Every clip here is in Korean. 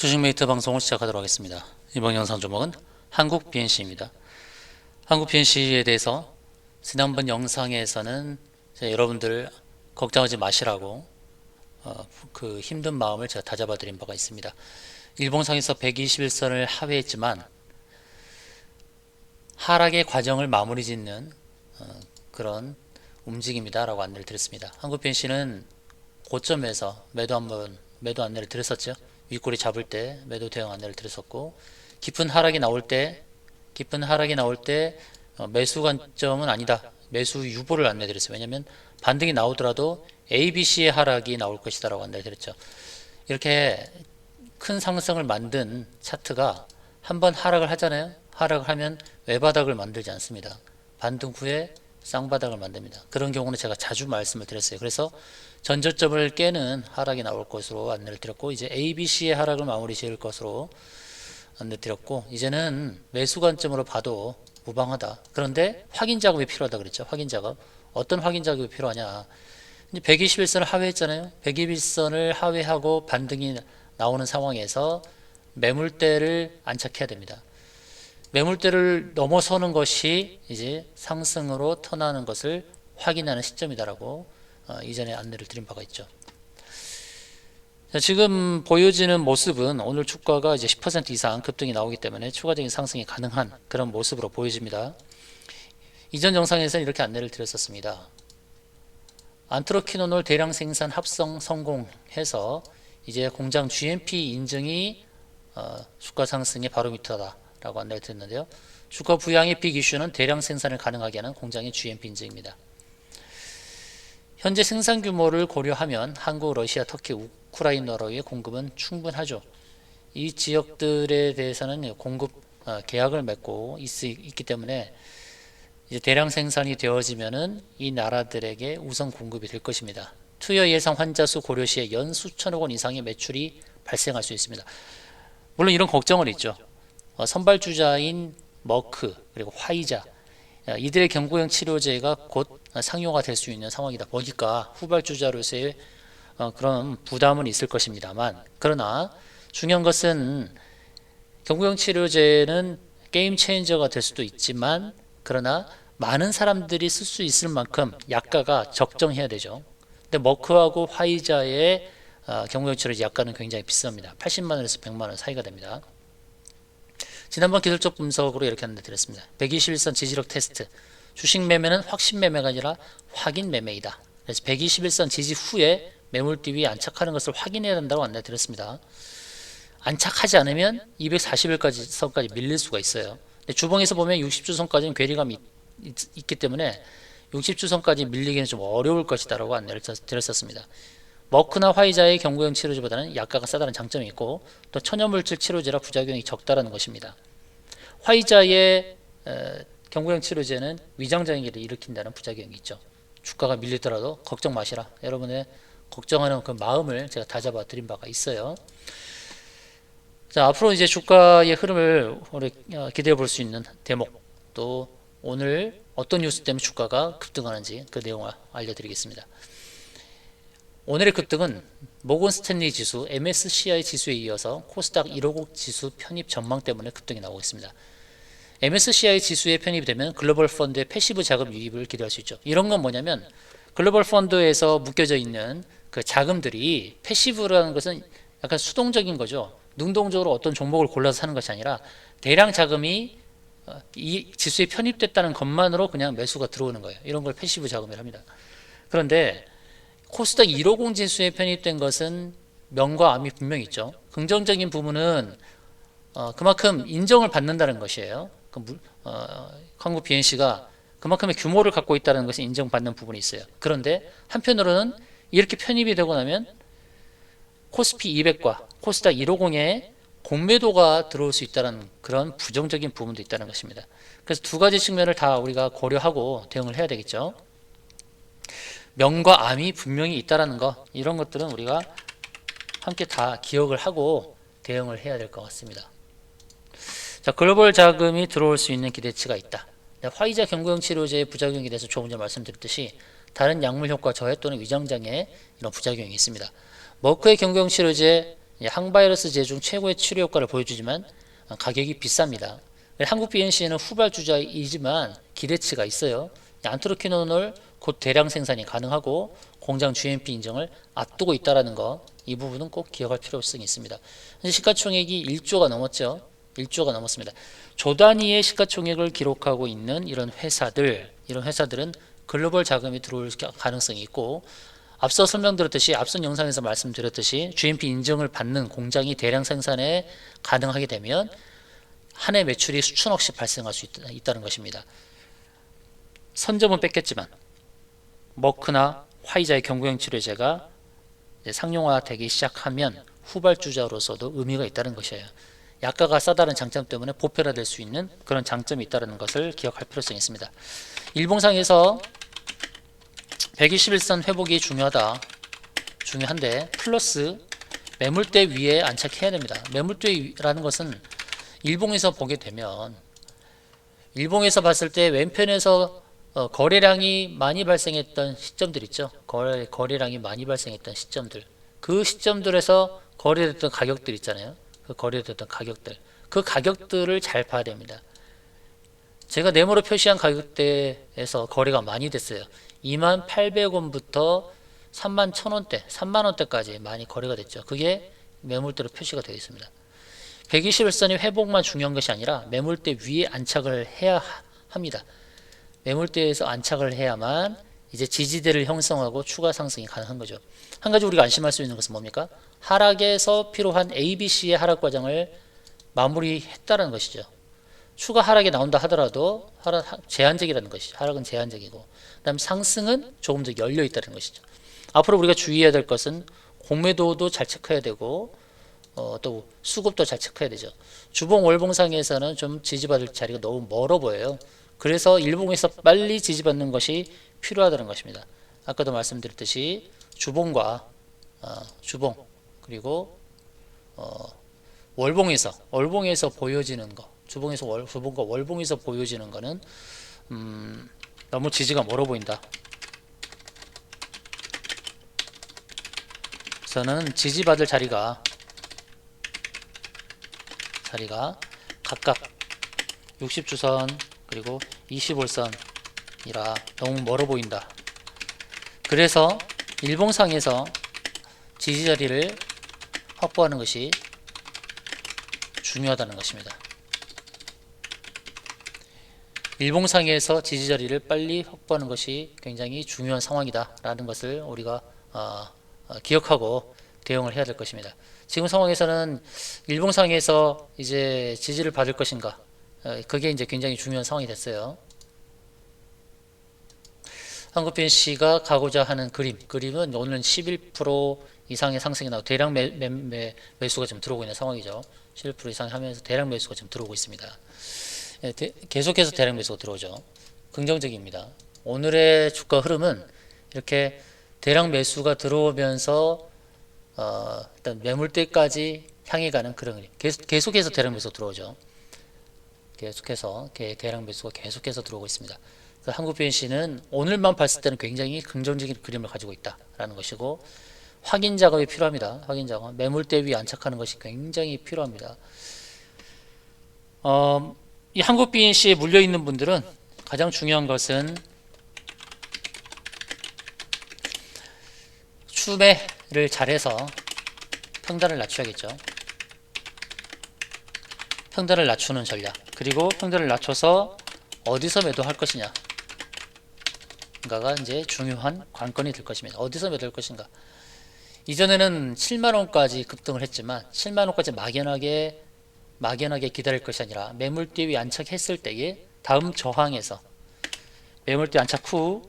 주식메이트 방송을 시작하도록 하겠습니다. 이번 영상 종목은 한국 BNC입니다. 한국 BNC에 대해서 지난번 영상에서는 여러분들 걱정하지 마시라고 그 힘든 마음을 제가 다잡아 드린 바가 있습니다. 일봉상에서 121선을 하회했지만 하락의 과정을 마무리 짓는 그런 움직임이다 라고 안내를 드렸습니다. 한국 BNC는 고점에서 매도 안내를 드렸었죠. 윗꼬리 잡을 때 매도 대응 안내를 드렸었고, 깊은 하락이 나올 때 매수 관점은 아니다, 매수 유보를 안내 드렸어요. 왜냐하면 반등이 나오더라도 ABC의 하락이 나올 것이다 라고 안내 드렸죠. 이렇게 큰 상승을 만든 차트가 한번 하락을 하잖아요. 하락을 하면 외바닥을 만들지 않습니다. 반등 후에 쌍바닥을 만듭니다. 그런 경우는 제가 자주 말씀을 드렸어요. 그래서 전저점을 깨는 하락이 나올 것으로 안내를 드렸고, 이제 ABC의 하락을 마무리 지을 것으로 안내 드렸고, 이제는 매수 관점으로 봐도 무방하다. 그런데 확인 작업이 필요하다 그랬죠. 확인 작업. 어떤 확인 작업이 필요하냐. 이제 121선을 하회했잖아요. 121선을 하회하고 반등이 나오는 상황에서 매물대를 안착해야 됩니다. 매물대를 넘어서는 것이 이제 상승으로 턴하는 것을 확인하는 시점이다라고 이전에 안내를 드린 바가 있죠. 자, 지금 보여지는 모습은 오늘 주가가 이제 10% 이상 급등이 나오기 때문에 추가적인 상승이 가능한 그런 모습으로 보여집니다. 이전 영상에서는 이렇게 안내를 드렸었습니다. 안트로키노놀 대량 생산 합성 성공해서 이제 공장 GMP 인증이 주가 상승의 바로미터다 라고 안내를 드렸는데요. 주가 부양의 빅 이슈는 대량 생산을 가능하게 하는 공장의 GMP 인증입니다. 현재 생산 규모를 고려하면 한국, 러시아, 터키, 우크라이나로의 공급은 충분하죠. 이 지역들에 대해서는 공급 계약을 맺고 있기 때문에 이제 대량 생산이 되어지면은 이 나라들에게 우선 공급이 될 것입니다. 투여 예상 환자 수 고려 시에 연 수천억 원 이상의 매출이 발생할 수 있습니다. 물론 이런 걱정은 있죠. 선발주자인 머크 그리고 화이자, 이들의 경구용 치료제가 곧 상용화 될 수 있는 상황이다 보니까 후발주자로서의 그런 부담은 있을 것입니다만, 그러나 중요한 것은 경구용 치료제는 게임 체인저가 될 수도 있지만, 그러나 많은 사람들이 쓸 수 있을 만큼 약가가 적정해야 되죠. 근데 머크하고 화이자의 경구용 치료제 약가는 굉장히 비쌉니다. 80만원에서 100만원 사이가 됩니다. 지난번 기술적 분석으로 이렇게 안내 드렸습니다. 121선 지지력 테스트. 주식 매매는 확신 매매가 아니라 확인 매매이다. 그래서 121선 지지 후에 매물대 위에 안착하는 것을 확인해야 된다고 안내 드렸습니다. 안착하지 않으면 240일까지 선까지 밀릴 수가 있어요. 근데 주봉에서 보면 60주선까지는 괴리감이 있기 때문에 60주선까지 밀리기는 좀 어려울 것이다 라고 안내를 드렸었습니다. 머크나 화이자의 경구용 치료제보다는 약가가 싸다는 장점이 있고, 또 천연물질 치료제라 부작용이 적다라는 것입니다. 화이자의 경구용 치료제는 위장장애를 일으킨다는 부작용이 있죠. 주가가 밀리더라도 걱정 마시라. 여러분의 걱정하는 그 마음을 제가 다잡아 드린 바가 있어요. 자, 앞으로 이제 주가의 흐름을 기대해 볼 수 있는 대목, 또 오늘 어떤 뉴스 때문에 주가가 급등하는지 그 내용을 알려드리겠습니다. 오늘의 급등은 모건 스탠리 지수, MSCI 지수에 이어서 코스닥 150 지수 편입 전망 때문에 급등이 나오고 있습니다. MSCI 지수에 편입이 되면 글로벌 펀드의 패시브 자금 유입을 기대할 수 있죠. 이런 건 뭐냐면, 글로벌 펀드에서 묶여져 있는 그 자금들이, 패시브라는 것은 약간 수동적인 거죠. 능동적으로 어떤 종목을 골라서 사는 것이 아니라 대량 자금이 이 지수에 편입됐다는 것만으로 그냥 매수가 들어오는 거예요. 이런 걸 패시브 자금이라고 합니다. 그런데 코스닥 150 지수에 편입된 것은 명과 암이 분명히 있죠. 긍정적인 부분은 그만큼 인정을 받는다는 것이에요. 한국 BNC가 그만큼의 규모를 갖고 있다는 것이 인정받는 부분이 있어요. 그런데 한편으로는 이렇게 편입이 되고 나면 코스피 200과 코스닥 150에 공매도가 들어올 수 있다는 그런 부정적인 부분도 있다는 것입니다. 그래서 두 가지 측면을 다 우리가 고려하고 대응을 해야 되겠죠. 명과 암이 분명히 있다는 것, 이런 것들은 우리가 함께 다 기억을 하고 대응을 해야 될 것 같습니다. 자, 글로벌 자금이 들어올 수 있는 기대치가 있다. 화이자 경구용 치료제의 부작용에 대해서 조금 전에 말씀드렸듯이 다른 약물 효과 저해 또는 위장장애 이런 부작용이 있습니다. 머크의 경구용 치료제 항바이러스제 중 최고의 치료 효과를 보여주지만 가격이 비쌉니다. 한국 BNC는 후발주자이지만 기대치가 있어요. 안트로퀴노놀 곧 대량 생산이 가능하고 공장 GMP 인정을 앞두고 있다는 거, 이 부분은 꼭 기억할 필요성이 있습니다. 현재 시가총액이 1조가 넘었죠. 1조가 넘었습니다. 조 단위의 시가총액을 기록하고 있는 이런 회사들은 글로벌 자금이 들어올 가능성이 있고, 앞서 설명드렸듯이, 앞선 영상에서 말씀드렸듯이 GMP 인정을 받는 공장이 대량 생산에 가능하게 되면 한 해 매출이 수천억씩 발생할 수 있다는 것입니다. 선점은 뺏겼지만 머크나 화이자의 경구형 치료제가 상용화되기 시작하면 후발주자로서도 의미가 있다는 것이에요. 약가가 싸다는 장점 때문에 보편화될 수 있는 그런 장점이 있다는 것을 기억할 필요성이 있습니다. 일봉상에서 121선 회복이 중요한데 플러스 매물대 위에 안착해야 됩니다. 매물대라는 것은 일봉에서 보게 되면, 일봉에서 봤을 때 왼편에서 거래량이 많이 발생했던 시점들 있죠. 거래량이 많이 발생했던 시점들, 그 시점들에서 거래됐던 가격들 있잖아요. 그 거래됐던 가격들, 그 가격들을 잘 봐야 됩니다. 제가 네모로 표시한 가격대에서 거래가 많이 됐어요. 28,800원부터 31,000원대, 3만원대까지 많이 거래가 됐죠. 그게 매물대로 표시가 되어 있습니다. 121선의 회복만 중요한 것이 아니라 매물대 위에 안착을 해야 합니다. 매물대에서 안착을 해야만 이제 지지대를 형성하고 추가 상승이 가능한 거죠. 한 가지 우리가 안심할 수 있는 것은 뭡니까? 하락에서 필요한 ABC의 하락 과정을 마무리했다는 것이죠. 추가 하락이 나온다 하더라도 제한적이라는 것이죠. 하락은 제한적이고, 그 다음 상승은 조금 더 열려 있다는 것이죠. 앞으로 우리가 주의해야 될 것은 공매도도 잘 체크해야 되고, 또 수급도 잘 체크해야 되죠. 주봉 월봉상에서는 좀 지지받을 자리가 너무 멀어 보여요. 그래서 일봉에서 빨리 지지받는 것이 필요하다는 것입니다. 아까도 말씀드렸듯이 주봉과 주봉, 그리고 월봉에서 보여지는 거, 주봉과 월봉에서 보여지는 거는 너무 지지가 멀어 보인다. 저는 지지받을 자리가 각각 60주선 그리고 25선이라 너무 멀어 보인다. 그래서 일봉상에서 지지자리를 확보하는 것이 중요하다는 것입니다. 일봉상에서 지지자리를 빨리 확보하는 것이 굉장히 중요한 상황이다 라는 것을 우리가 기억하고 대응을 해야 될 것입니다. 지금 상황에서는 일봉상에서 이제 지지를 받을 것인가, 그게 이제 굉장히 중요한 상황이 됐어요. 한국 BNC가 가고자 하는 그림은 오늘은 11% 이상의 상승이 나오고 대량 매수가 지금 들어오고 있는 상황이죠. 11% 이상 하면서 대량 매수가 지금 들어오고 있습니다. 계속해서 대량 매수가 들어오죠. 긍정적입니다. 오늘의 주가 흐름은 이렇게 대량 매수가 들어오면서 일단 매물대까지 향해 가는 그런 그림. 계속해서 대량 매수 들어오죠. 계속해서 대량 매수가 계속해서 들어오고 있습니다. 한국 BNC는 오늘만 봤을 때는 굉장히 긍정적인 그림을 가지고 있다라는 것이고, 확인 작업이 필요합니다. 확인 작업, 매물대 위에 안착하는 것이 굉장히 필요합니다. 이 한국 BNC에 물려 있는 분들은 가장 중요한 것은 추매를 잘해서 평단을 낮춰야겠죠. 평단을 낮추는 전략, 그리고 평단을 낮춰서 어디서 매도할 것이냐 가가 이제 중요한 관건이 될 것입니다. 어디서 매도할 것인가. 이전에는 7만원까지 급등을 했지만 7만원까지 막연하게 기다릴 것이 아니라 매물대 위에 안착했을 때에 다음 저항에서, 매물대 안착 후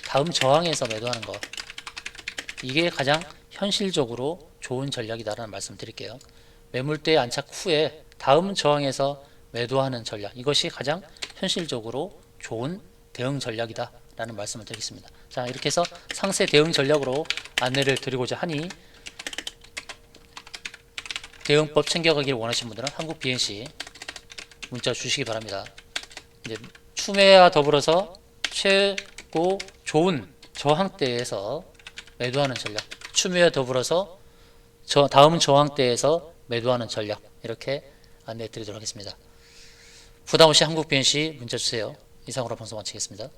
다음 저항에서 매도하는 것, 이게 가장 현실적으로 좋은 전략이다라는 말씀 드릴게요. 매물대 안착 후에 다음 저항에서 매도하는 전략, 이것이 가장 현실적으로 좋은 대응 전략이다 라는 말씀을 드리겠습니다. 자, 이렇게 해서 상세 대응 전략으로 안내를 드리고자 하니, 대응법 챙겨가기를 원하시는 분들은 한국 BNC 문자 주시기 바랍니다. 이제 추매와 더불어서 최고 좋은 저항대에서 매도하는 전략, 추미와 더불어서 다음 저항대에서 매도하는 전략, 이렇게 안내해 드리도록 하겠습니다. 부담 없이 한국 BNC 문자 주세요. 이상으로 방송 마치겠습니다.